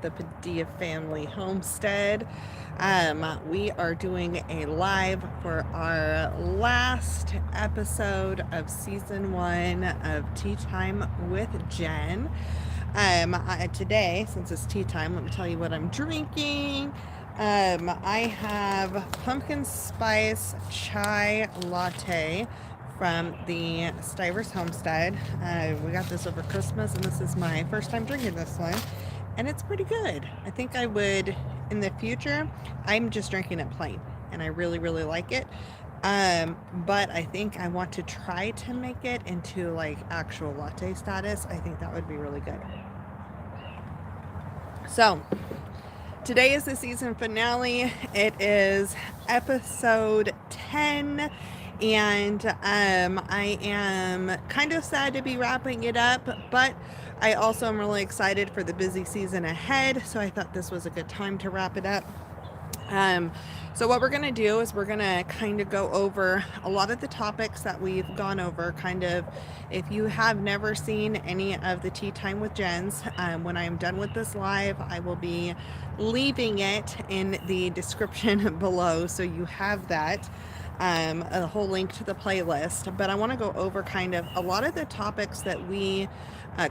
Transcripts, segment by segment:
the Padilla Family Homestead. We are doing a live for our last episode of season 1 of Tea Time with Jen. Today, since it's tea time, let me tell you what I'm drinking. I have pumpkin spice chai latte from the Stivers Homestead. We got this over Christmas, and this is my first time drinking this one, and it's pretty good. I think I would, in the future, I'm just drinking it plain, and I really, really like it. But I think I want to try to make it into like actual latte status. I think that would be really good. So, today is the season finale. It is episode 10, and I am kind of sad to be wrapping it up, but I also am really excited for the busy season ahead, so I thought this was a good time to wrap it up. So what we're going to do is we're going to kind of go over a lot of the topics that we've gone over. Kind of, if you have never seen any of the Tea Time with Jen's, when I am done with this live, I will be leaving it in the description below, so you have that. A whole link to the playlist, but I want to go over kind of a lot of the topics that we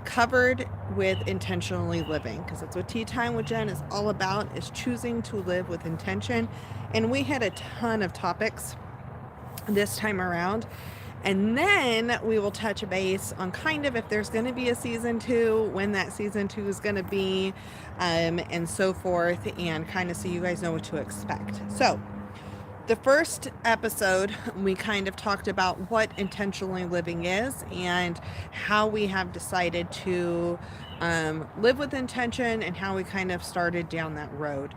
covered with intentionally living, because that's what Tea Time with Jen is all about, is choosing to live with intention. And we had a ton of topics this time around. And then we will touch base on kind of if there's going to be a season 2, when that season 2 is going to be, and so forth, and kind of so you guys know what to expect. So the first episode, we kind of talked about what intentionally living is and how we have decided to live with intention, and how we kind of started down that road.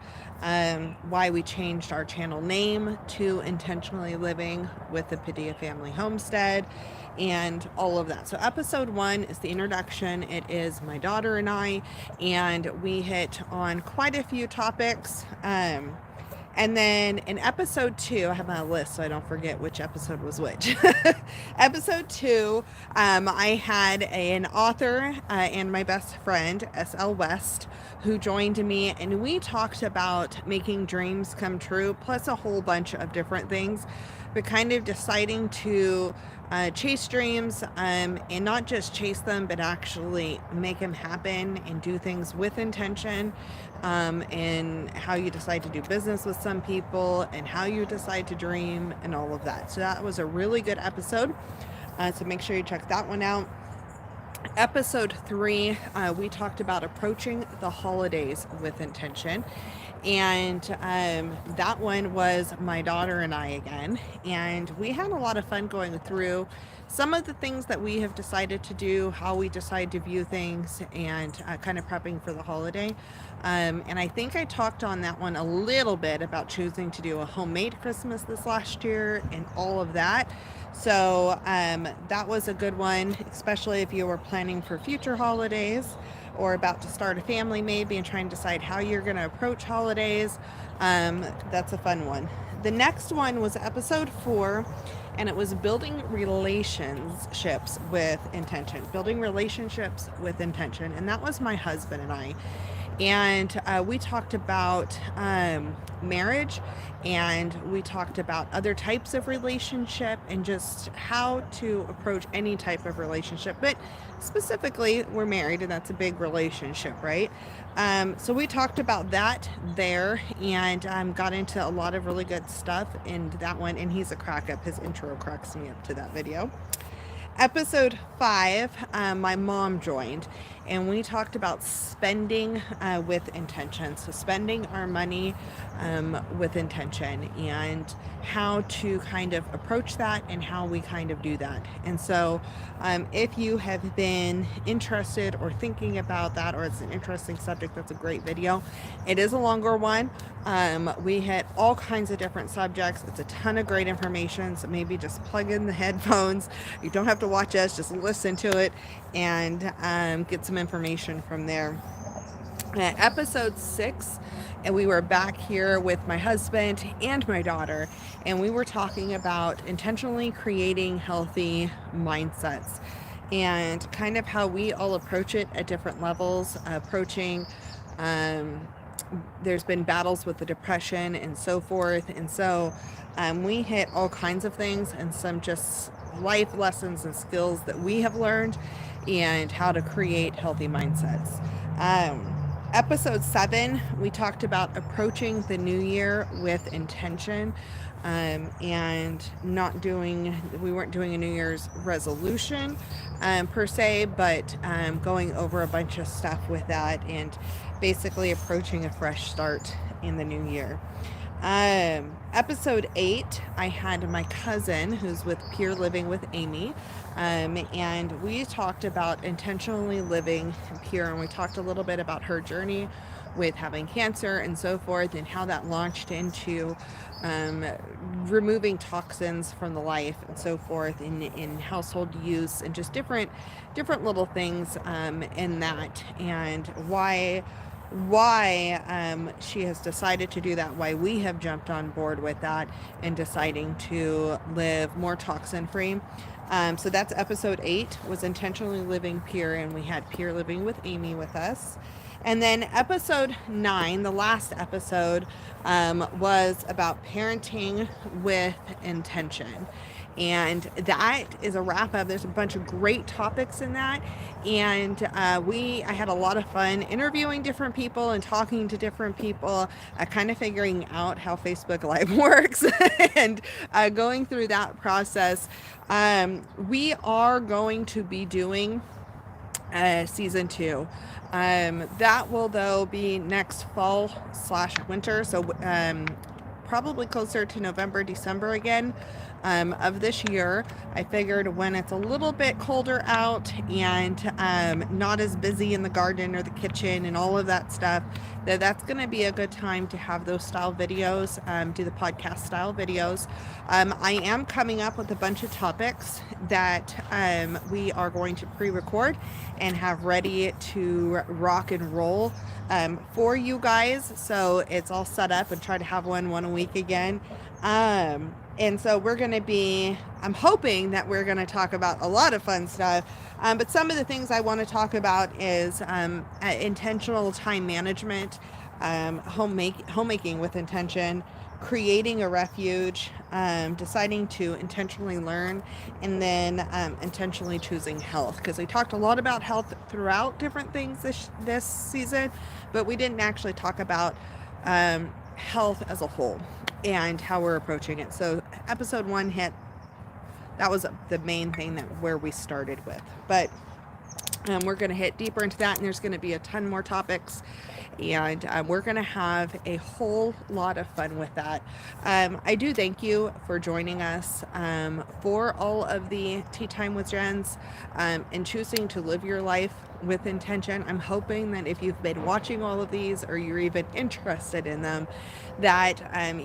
Why we changed our channel name to Intentionally Living with the Padilla Family Homestead, and all of that. So episode 1 is the introduction. It is my daughter and I, and we hit on quite a few topics. And then in episode 2, I have my list so I don't forget which episode was which. Episode 2, I had an author and my best friend, S.L. West, who joined me, and we talked about making dreams come true, plus a whole bunch of different things, but kind of deciding to chase dreams, and not just chase them, but actually make them happen and do things with intention, and how you decide to do business with some people, and how you decide to dream, and all of that. So that was a really good episode. So make sure you check that one out. Episode 3, we talked about approaching the holidays with intention. And that one was my daughter and I again. And we had a lot of fun going through some of the things that we have decided to do, how we decide to view things, and kind of prepping for the holiday. And I think I talked on that one a little bit about choosing to do a homemade Christmas this last year and all of that. So that was a good one, especially if you were planning for future holidays or about to start a family maybe and trying to decide how you're going to approach holidays. That's a fun one. The next one was episode 4, and it was building relationships with intention. Building relationships with intention. And that was my husband and I. And we talked about marriage, and we talked about other types of relationship, and just how to approach any type of relationship. But specifically, we're married, and that's a big relationship, right? So we talked about that there, and got into a lot of really good stuff in that one. And he's a crack up. His intro cracks me up to that video. Episode 5, my mom joined, and we talked about spending with intention. So spending our money with intention, and how to kind of approach that, and how we kind of do that. And so if you have been interested or thinking about that, or it's an interesting subject, that's a great video. It is a longer one. We hit all kinds of different subjects. It's a ton of great information, so maybe just plug in the headphones. You don't have to watch us, just listen to it, and get some information from there. Episode 6, and we were back here with my husband and my daughter, and we were talking about intentionally creating healthy mindsets, and kind of how we all approach it at different levels, approaching There's been battles with the depression and so forth. And so we hit all kinds of things and some just life lessons and skills that we have learned and how to create healthy mindsets. Episode 7, we talked about approaching the new year with intention, and we weren't doing a New Year's resolution per se, but going over a bunch of stuff with that and basically approaching a fresh start in the new year. Episode 8, I had my cousin who's with Peer Living with Amy, and we talked about intentionally living pure, and we talked a little bit about her journey with having cancer and so forth, and how that launched into removing toxins from the life and so forth in household use, and just different little things in that, and why she has decided to do that, why we have jumped on board with that and deciding to live more toxin free. So that's episode 8, was intentionally living pure, and we had Peer Living with Amy with us. And then episode 9, the last episode, was about parenting with intention. And that is a wrap up. There's a bunch of great topics in that. And I had a lot of fun interviewing different people and talking to different people, kind of figuring out how Facebook Live works and going through that process. We are going to be doing season 2. That will though be next fall/winter, so probably closer to November, December again of this year. I figured when it's a little bit colder out and not as busy in the garden or the kitchen and all of that stuff, that's going to be a good time to have those style videos, do the podcast style videos. I am coming up with a bunch of topics that we are going to pre-record and have ready to rock and roll for you guys. So it's all set up, and try to have one a week again. And so I'm hoping that we're going to talk about a lot of fun stuff. But some of the things I want to talk about is intentional time management, homemaking with intention, creating a refuge, deciding to intentionally learn, and then intentionally choosing health. Because we talked a lot about health throughout different things this season, but we didn't actually talk about health as a whole and how we're approaching it. So episode 1 hit, that was the main thing where we started with, but we're going to hit deeper into that, and there's going to be a ton more topics, and we're going to have a whole lot of fun with that. I do thank you for joining us for all of the Tea Time with Jens, and choosing to live your life with intention. I'm hoping that if you've been watching all of these, or you're even interested in them, that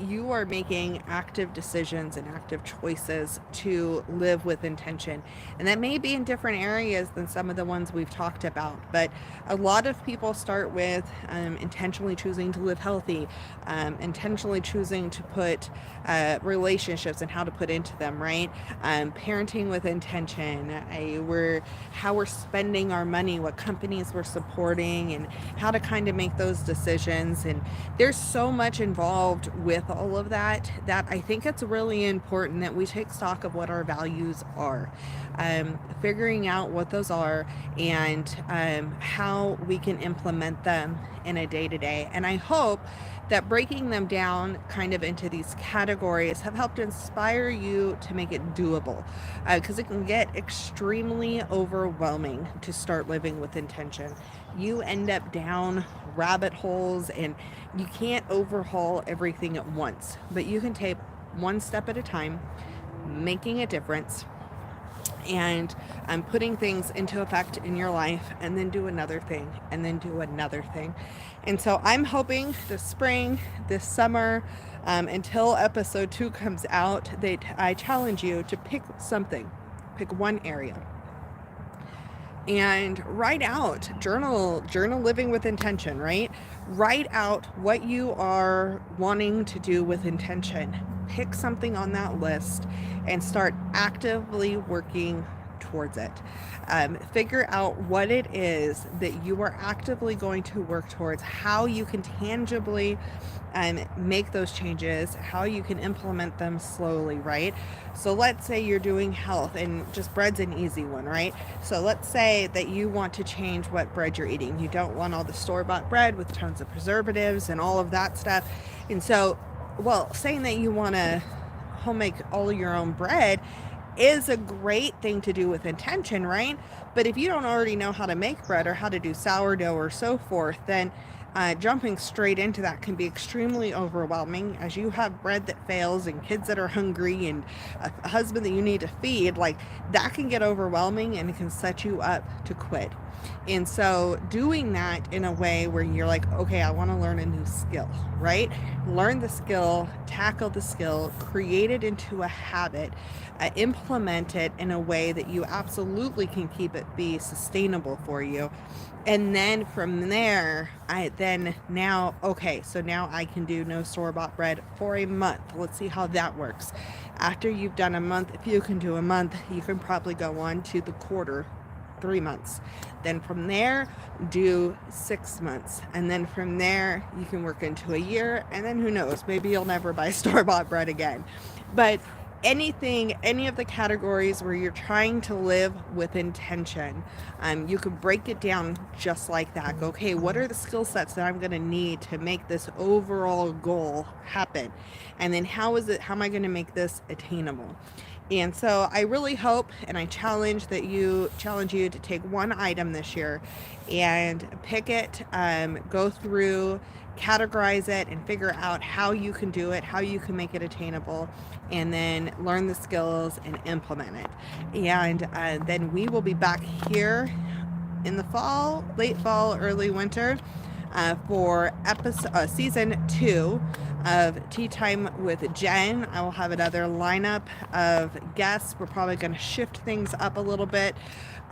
you are making active decisions and active choices to live with intention. And that may be in different areas than some of the ones we've talked about, but a lot of people start with intentionally choosing to live healthy, intentionally choosing to put relationships and how to put into them, right? Parenting with intention, how we're spending our money, what companies we're supporting, and how to kind of make those decisions. And there's so much involved with all of that I think it's really important that we take stock of what our values are, figuring out what those are, and how we can implement them in a day-to-day. And I hope that breaking them down kind of into these categories have helped inspire you to make it doable, because it can get extremely overwhelming to start living with intention. You end up down rabbit holes, and you can't overhaul everything at once, but you can take one step at a time, making a difference, and putting things into effect in your life, and then do another thing, and then do another thing. And so I'm hoping this spring, this summer, until episode 2 comes out, that I challenge you to pick one area, and write out, journal living with intention, right? Write out what you are wanting to do with intention. Pick something on that list and start actively working towards it. Figure out what it is that you are actively going to work towards, how you can tangibly make those changes, how you can implement them slowly, right? So let's say you're doing health, and just bread's an easy one, right? So let's say that you want to change what bread you're eating. You don't want all the store-bought bread with tons of preservatives and all of that stuff. And so, well, saying that you want to home make all your own bread is a great thing to do with intention, right? But if you don't already know how to make bread or how to do sourdough or so forth, then jumping straight into that can be extremely overwhelming, as you have bread that fails and kids that are hungry and a husband that you need to feed. Like, that can get overwhelming and it can set you up to quit. And so doing that in a way where you're like, okay, I want to learn a new skill, right? Learn the skill, tackle the skill, create it into a habit, implement it in a way that you absolutely can keep it be sustainable for you. And then from there, now I can do no store-bought bread for a month. Let's see how that works. After you've done a month, if you can do a month, you can probably go on to the quarter, 3 months. Then from there, do 6 months. And then from there, you can work into a year. And then who knows, maybe you'll never buy store-bought bread again. But any of the categories where you're trying to live with intention, you can break it down just like that. Go, okay, what are the skill sets that I'm going to need to make this overall goal happen? And then how am I going to make this attainable? And so I really hope, and I challenge you to take one item this year and pick it, go through, categorize it, and figure out how you can do it, how you can make it attainable, and then learn the skills and implement it. And then we will be back here in the fall, late fall, early winter, for season 2 of Tea Time with Jen. I will have another lineup of guests. We're probably going to shift things up a little bit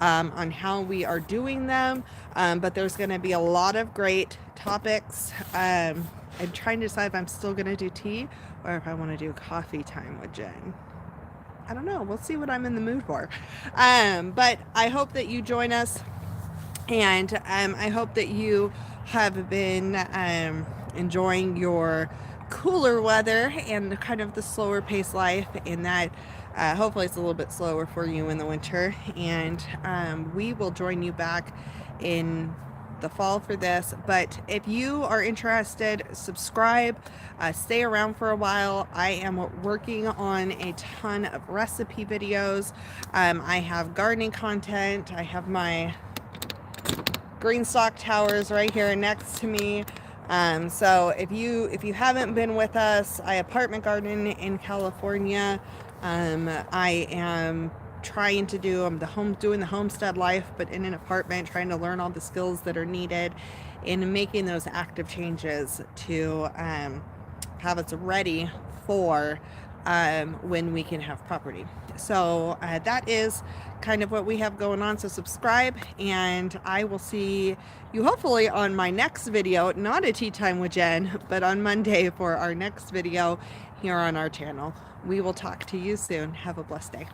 on how we are doing them, but there's going to be a lot of great topics. I'm trying to decide if I'm still going to do tea or if I want to do coffee time with Jen. I don't know. We'll see what I'm in the mood for. But I hope that you join us, and I hope that you have been enjoying your cooler weather and kind of the slower paced life, and that hopefully it's a little bit slower for you in the winter. And we will join you back in the fall for this. But if you are interested, subscribe, stay around for a while. I am working on a ton of recipe videos. I have gardening content. I have my GreenStalk towers right here next to me. So if you haven't been with us, I apartment garden in California. I am trying to doing the homestead life, but in an apartment, trying to learn all the skills that are needed in making those active changes to have us ready for when we can have property. So that is kind of what we have going on. So subscribe, and I will see you hopefully on my next video, not a Tea Time with Jen, but on Monday for our next video here on our channel. We will talk to you soon. Have a blessed day.